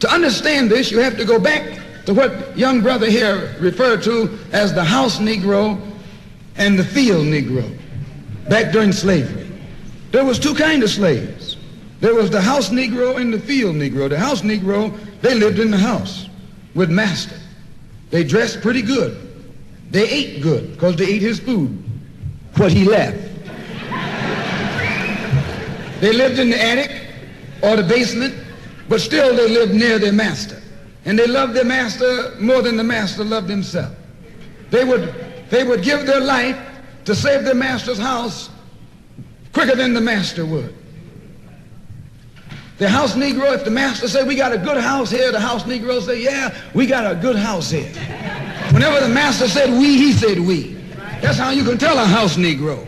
To understand this, you have to go back to what young brother here referred to as the House Negro and the Field Negro back during slavery. There was two kinds of slaves. There was the House Negro and the Field Negro. The House Negro, they lived in the house with master. They dressed pretty good. They ate good because they ate his food, what he left. They lived in the attic or the basement, but still they lived near their master. And they loved their master more than the master loved himself. They would give their life to save their master's house quicker than the master would. The House Negro, if the master said, we got a good house here, the House Negro said, yeah, we got a good house here. Whenever the master said we, he said we. That's how you can tell a House Negro.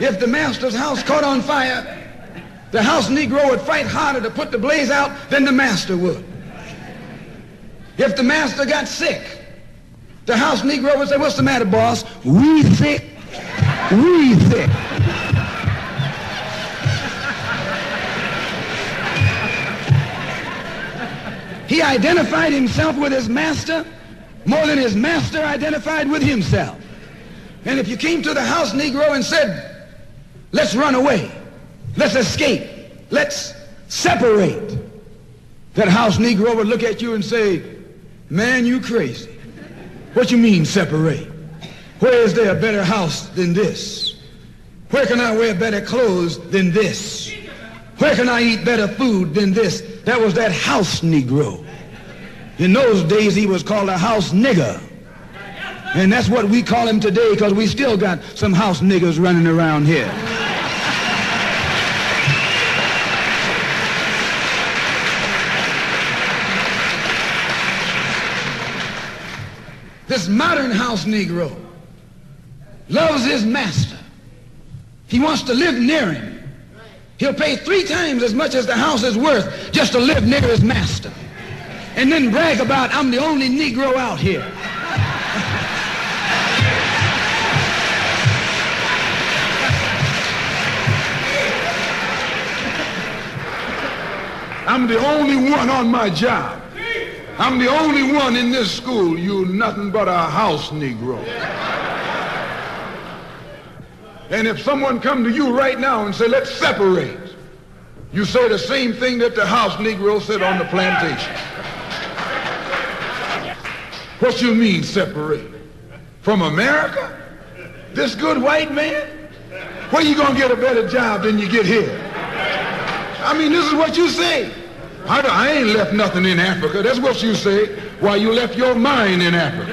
If the master's house caught on fire, the House Negro would fight harder to put the blaze out than the master would. If the master got sick, the House Negro would say, what's the matter, boss? We sick. We sick. He identified himself with his master more than his master identified with himself. And if you came to the House Negro and said, let's run away, let's escape, let's separate, that House Negro would look at you and say, man, you crazy. What you mean separate? Where is there a better house than this? Where can I wear better clothes than this? Where can I eat better food than this? That was that House Negro. In those days, he was called a house nigger. And that's what we call him today because we still got some house niggers running around here. This modern House Negro loves his master. He wants to live near him. He'll pay 3 times as much as the house is worth just to live near his master. And then brag about, I'm the only Negro out here. I'm the only one on my job. I'm the only one in this school. You're nothing but a House Negro. And if someone come to you right now and say, let's separate, you say the same thing that the House Negro said on the plantation. What you mean separate? From America? This good white man? Where you gonna get a better job than you get here? I mean, this is what you say. I ain't left nothing in Africa. That's what you say. Why, you left your mind in Africa.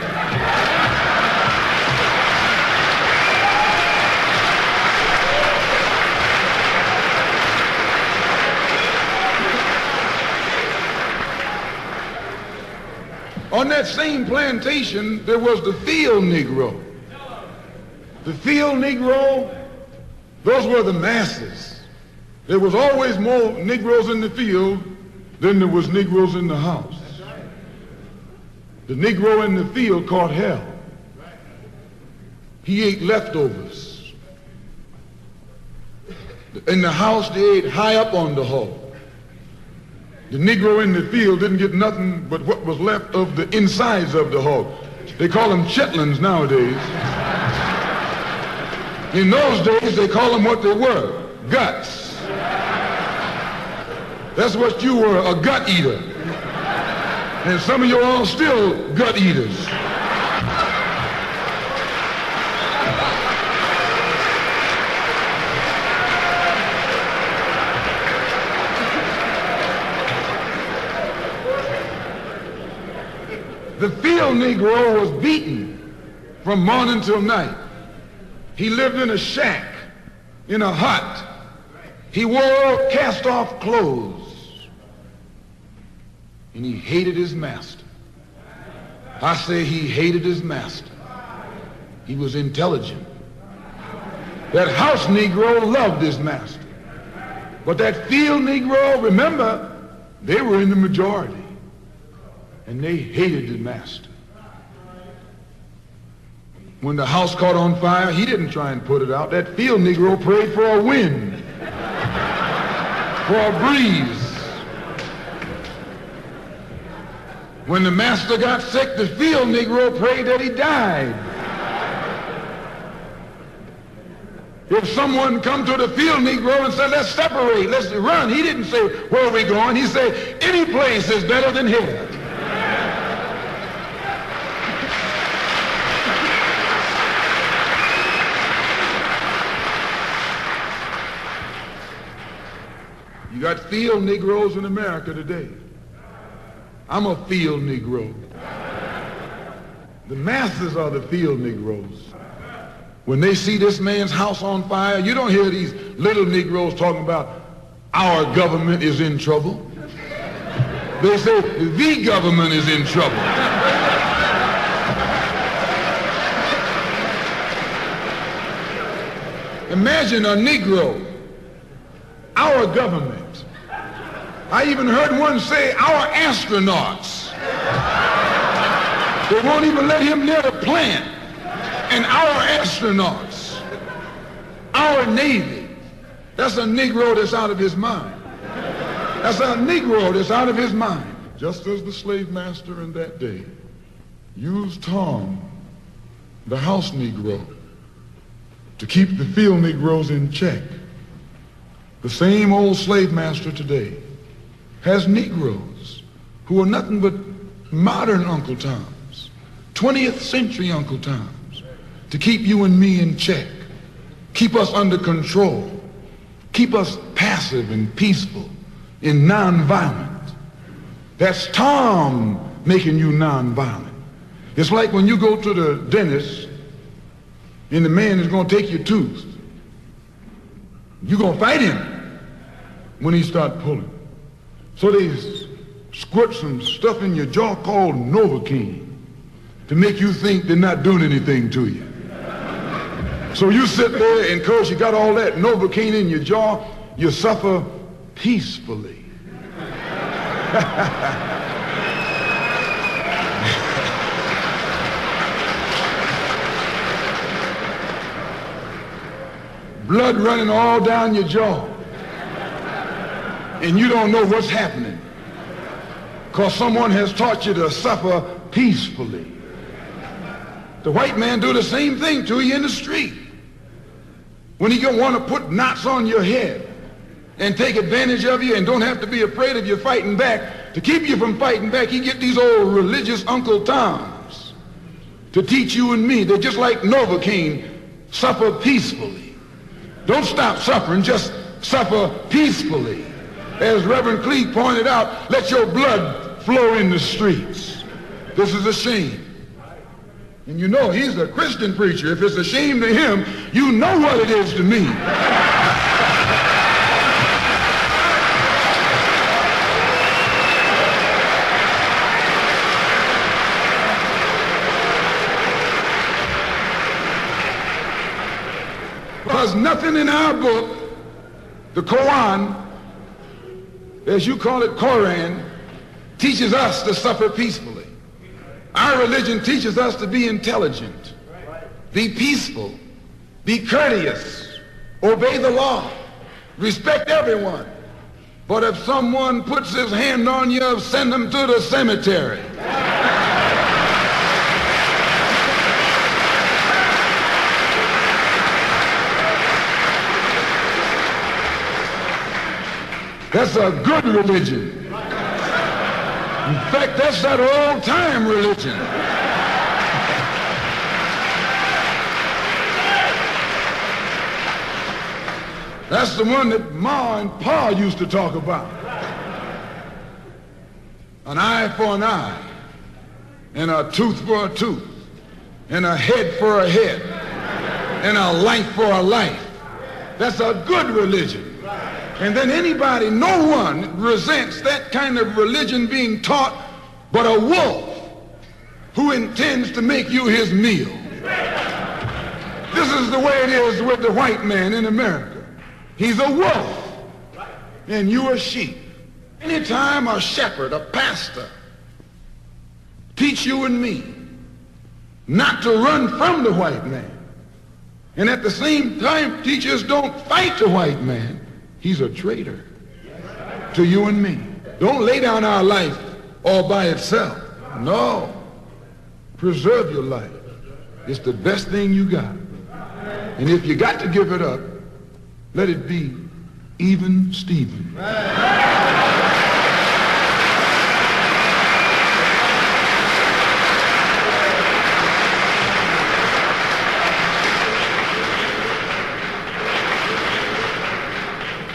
On that same plantation, there was the Field Negro. The Field Negro, those were the masses. There was always more Negroes in the field than there was Negroes in the house. The Negro in the field caught hell. He ate leftovers. In the house, they ate high up on the hog. The Negro in the field didn't get nothing but what was left of the insides of the hog. They call them chitlins nowadays. In those days, they call them what they were, guts. That's what you were, a gut eater. And some of you all still gut eaters. The Field Negro was beaten from morning till night. He lived in a shack, in a hut. He wore cast-off clothes. And he hated his master. I say he hated his master. He was intelligent. That House Negro loved his master. But that Field Negro, remember, they were in the majority. And they hated the master. When the house caught on fire, he didn't try and put it out. That Field Negro prayed for a wind. for a breeze. When the master got sick, the field Negro prayed that he died. If someone come to the field Negro and said, let's separate, let's run, he didn't say, where are we going? He said, any place is better than here. You got field Negroes in America today. I'm a field Negro. The masses are the field Negroes. When they see this man's house on fire, you don't hear these little Negroes talking about our government is in trouble. They say the government is in trouble. Imagine a Negro, our government. I even heard one say our astronauts. They won't even let him near the plant. And our astronauts, our Navy, that's a Negro that's out of his mind. That's a Negro that's out of his mind. Just as the slave master in that day used Tom, the House Negro, to keep the field Negroes in check, the same old slave master today has Negroes who are nothing but modern Uncle Toms, 20th century Uncle Toms, to keep you and me in check, keep us under control, keep us passive and peaceful and nonviolent. That's Tom making you nonviolent. It's like when you go to the dentist and the man is going to take your tooth. You're going to fight him when he starts pulling. So they squirt some stuff in your jaw called Novocaine to make you think they're not doing anything to you. So you sit there, and because you got all that Novocaine in your jaw, you suffer peacefully. Blood running all down your jaw. And you don't know what's happening because someone has taught you to suffer peacefully. The white man do the same thing to you in the street. When he gonna want to put knots on your head and take advantage of you and don't have to be afraid of you fighting back, to keep you from fighting back, he get these old religious Uncle Toms to teach you and me. They're just like Novocaine, suffer peacefully. Don't stop suffering, just suffer peacefully. As Reverend Cleave pointed out, let your blood flow in the streets. This is a shame. And you know he's a Christian preacher. If it's a shame to him, you know what it is to me. Because nothing in our book, the Quran, as you call it, Koran, teaches us to suffer peacefully. Our religion teaches us to be intelligent, be peaceful, be courteous, obey the law, respect everyone. But if someone puts his hand on you, send him to the cemetery. That's a good religion. In fact, that's that old-time religion. That's the one that Ma and Pa used to talk about. An eye for an eye, and a tooth for a tooth, and a head for a head, and a life for a life. That's a good religion. And then anybody, no one resents that kind of religion being taught but a wolf who intends to make you his meal. This is the way it is with the white man in America. He's a wolf and you are sheep. Anytime a shepherd, a pastor, teach you and me not to run from the white man, and at the same time teach us don't fight the white man, he's a traitor. to you and me. Don't lay down our life all by itself. No. Preserve your life. It's the best thing you got. And if you got to give it up, let it be even Stephen.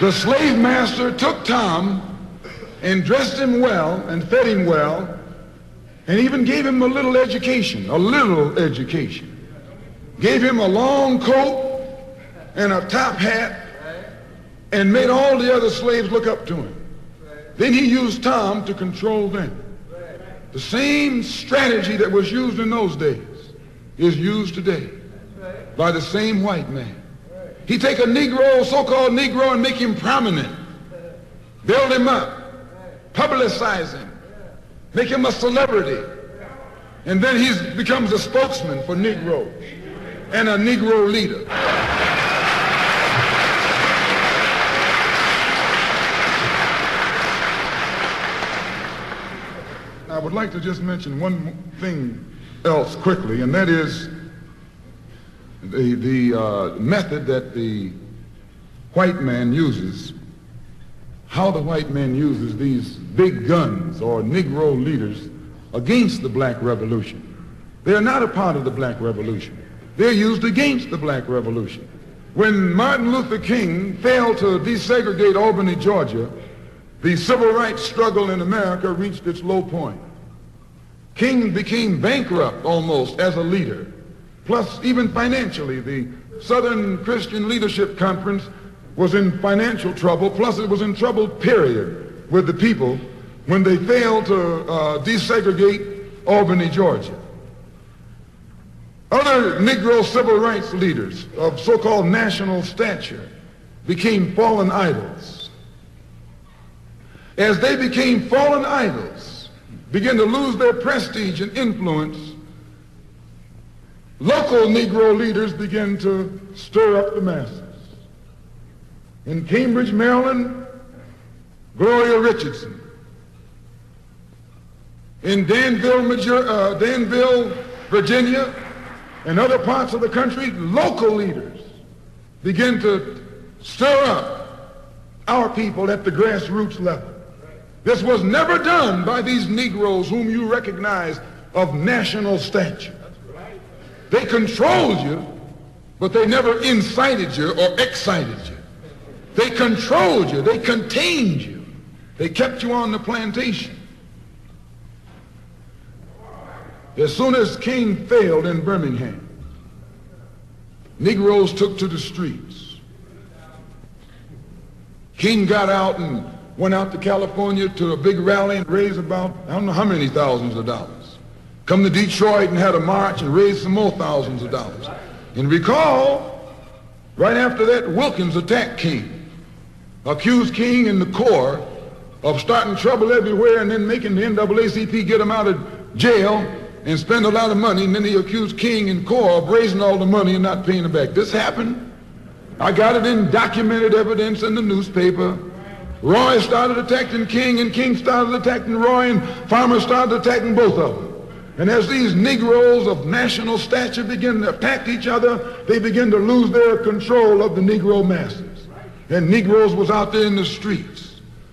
The slave master took Tom and dressed him well and fed him well and even gave him a little education. Gave him a long coat and a top hat and made all the other slaves look up to him. Then he used Tom to control them. The same strategy that was used in those days is used today by the same white man. He take a Negro, so-called Negro, and make him prominent. Build him up. Publicize him. Make him a celebrity. And then he becomes a spokesman for Negroes and a Negro leader. I would like to just mention one thing else quickly, and that is the method that the white man uses, how the white man uses these big guns or Negro leaders against the black revolution. They are not a part of the black revolution. They're used against the black revolution. When Martin Luther King failed to desegregate Albany, Georgia, the civil rights struggle in America reached its low point. King became bankrupt almost as a leader. Plus, even financially, the Southern Christian Leadership Conference was in financial trouble, plus it was in trouble, period, with the people when they failed to desegregate Albany, Georgia. Other Negro civil rights leaders of so-called national stature became fallen idols. As they became fallen idols, began to lose their prestige and influence, local Negro leaders began to stir up the masses. In Cambridge, Maryland, Gloria Richardson. In Danville, Virginia, and other parts of the country, local leaders began to stir up our people at the grassroots level. This was never done by these Negroes whom you recognize of national stature. They controlled you, but they never incited you or excited you. They controlled you. They contained you. They kept you on the plantation. As soon as King failed in Birmingham, Negroes took to the streets. King got out and went out to California to a big rally and raised about, I don't know how many thousands of dollars. Come to Detroit and had a march and raised some more thousands of dollars. And recall, right after that, Wilkins attacked King, accused King and the Corps of starting trouble everywhere and then making the NAACP get him out of jail and spend a lot of money, and then he accused King and Corps of raising all the money and not paying it back. This happened. I got it in documented evidence in the newspaper. Roy started attacking King, and King started attacking Roy, and Farmer started attacking both of them. And as these Negroes of national stature begin to attack each other, they begin to lose their control of the Negro masses. And Negroes was out there in the streets.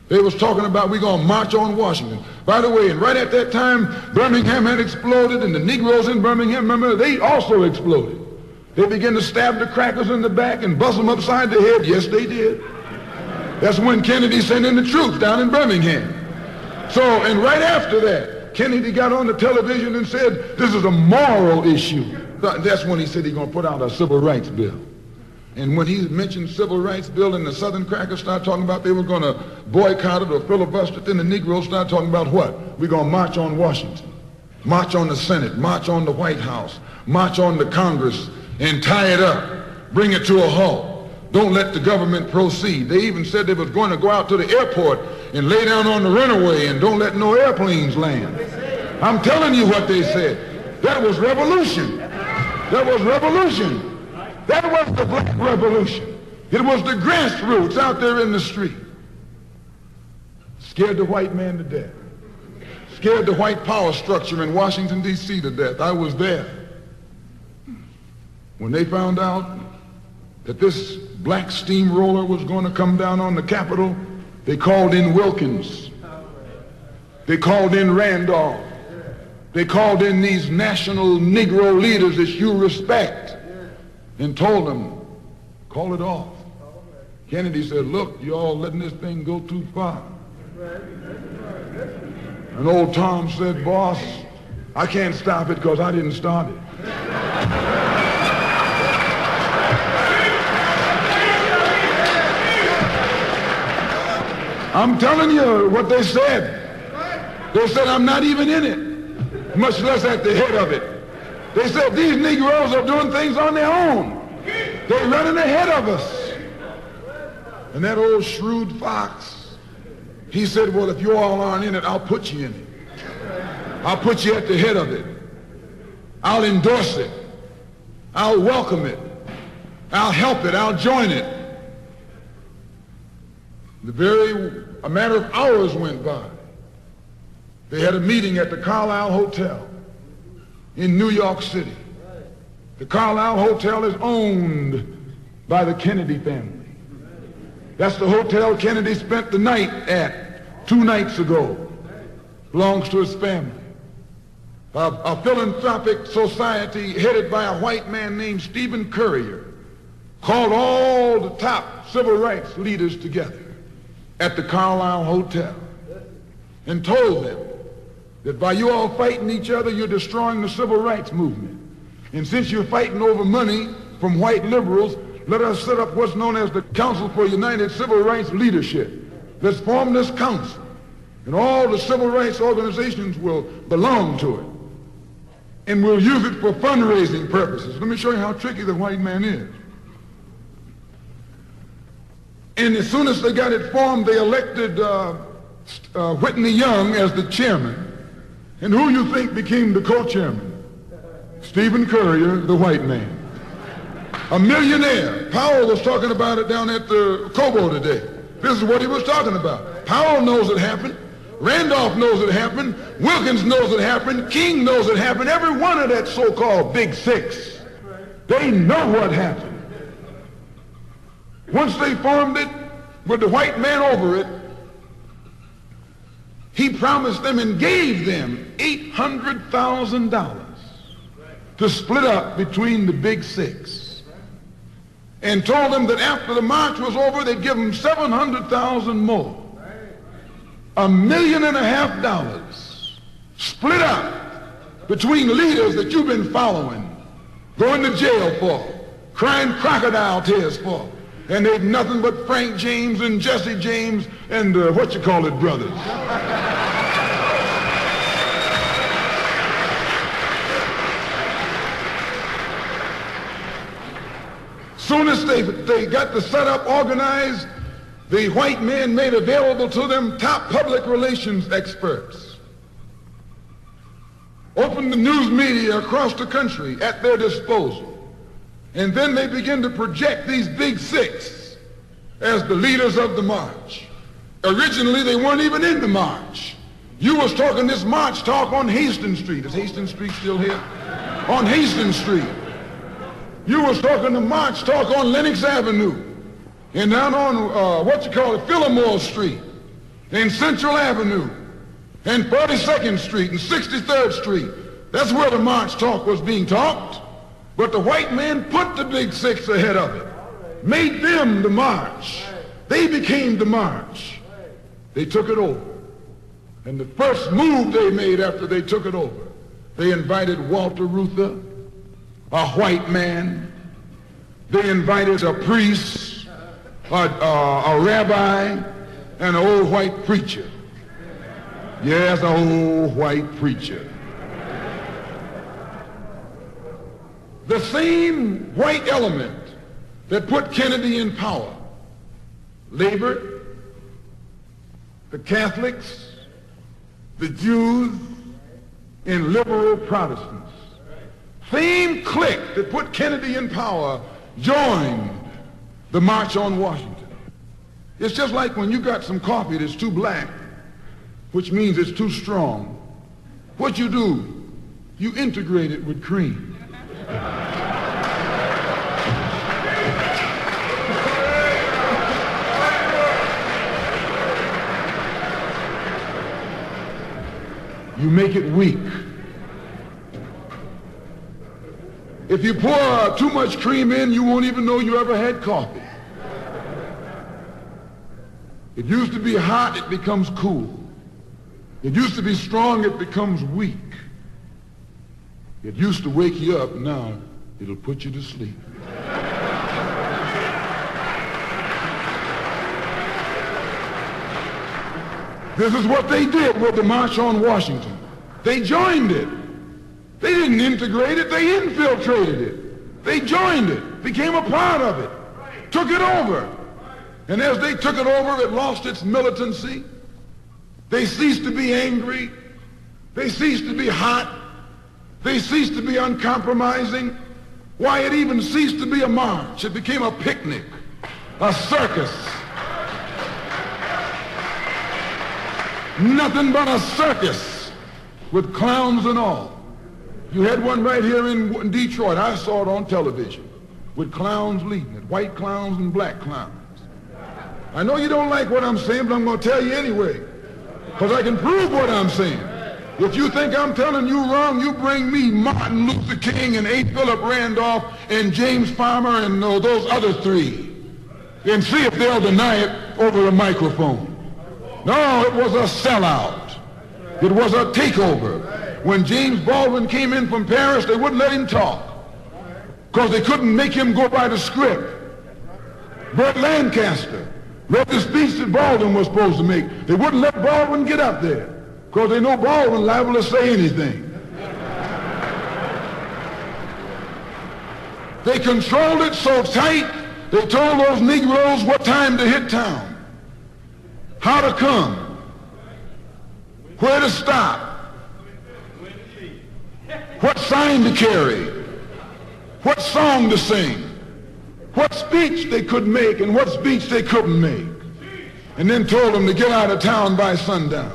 They was talking about, we're going to march on Washington. By the way, and right at that time, Birmingham had exploded, and the Negroes in Birmingham, remember, they also exploded. They began to stab the crackers in the back and bust them upside the head. Yes, they did. That's when Kennedy sent in the troops down in Birmingham. So, and right after that, Kennedy got on the television and said, this is a moral issue. That's when he said he's going to put out a civil rights bill. And when he mentioned civil rights bill and the Southern crackers started talking about they were going to boycott it or filibuster it, then the Negroes started talking about what? We're going to march on Washington, march on the Senate, march on the White House, march on the Congress, and tie it up, bring it to a halt. Don't let the government proceed. They even said they was going to go out to the airport and lay down on the runway and don't let no airplanes land. I'm telling you what they said. That was revolution. That was revolution. That was the black revolution. It was the grassroots out there in the street. Scared the white man to death. Scared the white power structure in Washington, D.C. to death. I was there. When they found out that this black steamroller was going to come down on the Capitol, they called in Wilkins. They called in Randolph. They called in these national Negro leaders that you respect and told them, call it off. Kennedy said, look, you all letting this thing go too far. And old Tom said, boss, I can't stop it because I didn't start it. I'm telling you what they said. They said, I'm not even in it, much less at the head of it. They said, these Negroes are doing things on their own. They're running ahead of us. And that old shrewd fox, he said, well, if you all aren't in it, I'll put you in it. I'll put you at the head of it. I'll endorse it. I'll welcome it. I'll help it. I'll join it. A matter of hours went by. They had a meeting at the Carlisle Hotel in New York City. The Carlisle Hotel is owned by the Kennedy family. That's the hotel Kennedy spent the night at 2 nights ago. Belongs to his family. A philanthropic society headed by a white man named Stephen Currier called all the top civil rights leaders together at the Carlisle Hotel and told them that by you all fighting each other, you're destroying the civil rights movement. And since you're fighting over money from white liberals, let us set up what's known as the Council for United Civil Rights Leadership. Let's form this council, and all the civil rights organizations will belong to it. And we'll use it for fundraising purposes. Let me show you how tricky the white man is. And as soon as they got it formed, they elected Whitney Young as the chairman. And who you think became the co-chairman? Stephen Currier, the white man. A millionaire. Powell was talking about it down at the Cobo today. This is what he was talking about. Powell knows it happened. Randolph knows it happened. Wilkins knows it happened. King knows it happened. Every one of that so-called Big Six. They know what happened. Once they formed it, with the white man over it, he promised them and gave them $800,000 to split up between the Big Six, and told them that after the march was over, they'd give them $700,000 more. $1.5 million split up between leaders that you've been following, going to jail for, crying crocodile tears for, and they've nothing but Frank James and Jesse James and brothers. Soon as they got the setup organized, the white men made available to them top public relations experts. Opened the news media across the country at their disposal. And then they began to project these Big Six as the leaders of the march. Originally, they weren't even in the march. You was talking this march talk on Hastings Street. Is Hastings Street still here? On Hastings Street. You was talking the march talk on Lenox Avenue. And down on, Fillmore Street. And Central Avenue. And 42nd Street and 63rd Street. That's where the march talk was being talked. But the white man put the Big Six ahead of it, made them the march. They became the march. They took it over. And the first move they made after they took it over, they invited Walter Reuther, a white man. They invited a priest, a rabbi, and an old white preacher. Yes, an old white preacher. The same white element that put Kennedy in power labored, the Catholics, the Jews, and liberal Protestants. Same clique that put Kennedy in power joined the March on Washington. It's just like when you got some coffee that's too black which means it's too strong, what you do, you integrate it with cream. You make it weak. If you pour too much cream in, you won't even know you ever had coffee. It used to be hot, it becomes cool. It used to be strong, it becomes weak. It used to wake you up, now it'll put you to sleep. This is what they did with the March on Washington. They joined it. They didn't integrate it, they infiltrated it. They joined it, became a part of it, took it over. And as they took it over, it lost its militancy. They ceased to be angry. They ceased to be hot. They ceased to be uncompromising. Why, it even ceased to be a march. It became a picnic, a circus. Nothing but a circus with clowns and all. You had one right here in Detroit. I saw it on television with clowns leading it, white clowns and black clowns. I know you don't like what I'm saying, but I'm going to tell you anyway, because I can prove what I'm saying. If you think I'm telling you wrong, you bring me Martin Luther King and A. Philip Randolph and James Farmer and those other three, and see if they'll deny it over a microphone. No, it was a sellout. It was a takeover. When James Baldwin came in from Paris, they wouldn't let him talk because they couldn't make him go by the script. Burt Lancaster read the speech that Baldwin was supposed to make. They wouldn't let Baldwin get up there because they know Baldwin liable to say anything. They controlled it so tight, they told those Negroes what time to hit town, how to come, where to stop, what sign to carry, what song to sing, what speech they could make and what speech they couldn't make, and then told them to get out of town by sundown.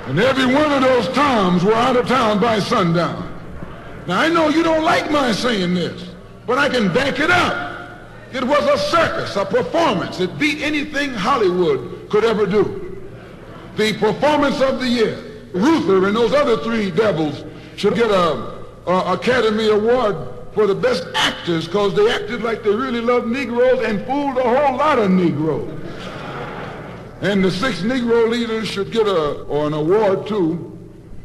And every one of those Toms were out of town by sundown. Now, I know you don't like my saying this, but I can back it up. It was a circus, a performance. It beat anything Hollywood could ever do. The performance of the year. Ruther and those other three devils should get a Academy Award for the best actors because they acted like they really loved Negroes and fooled a whole lot of Negroes. And the 6 Negro leaders should get an award too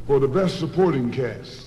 for the best supporting cast.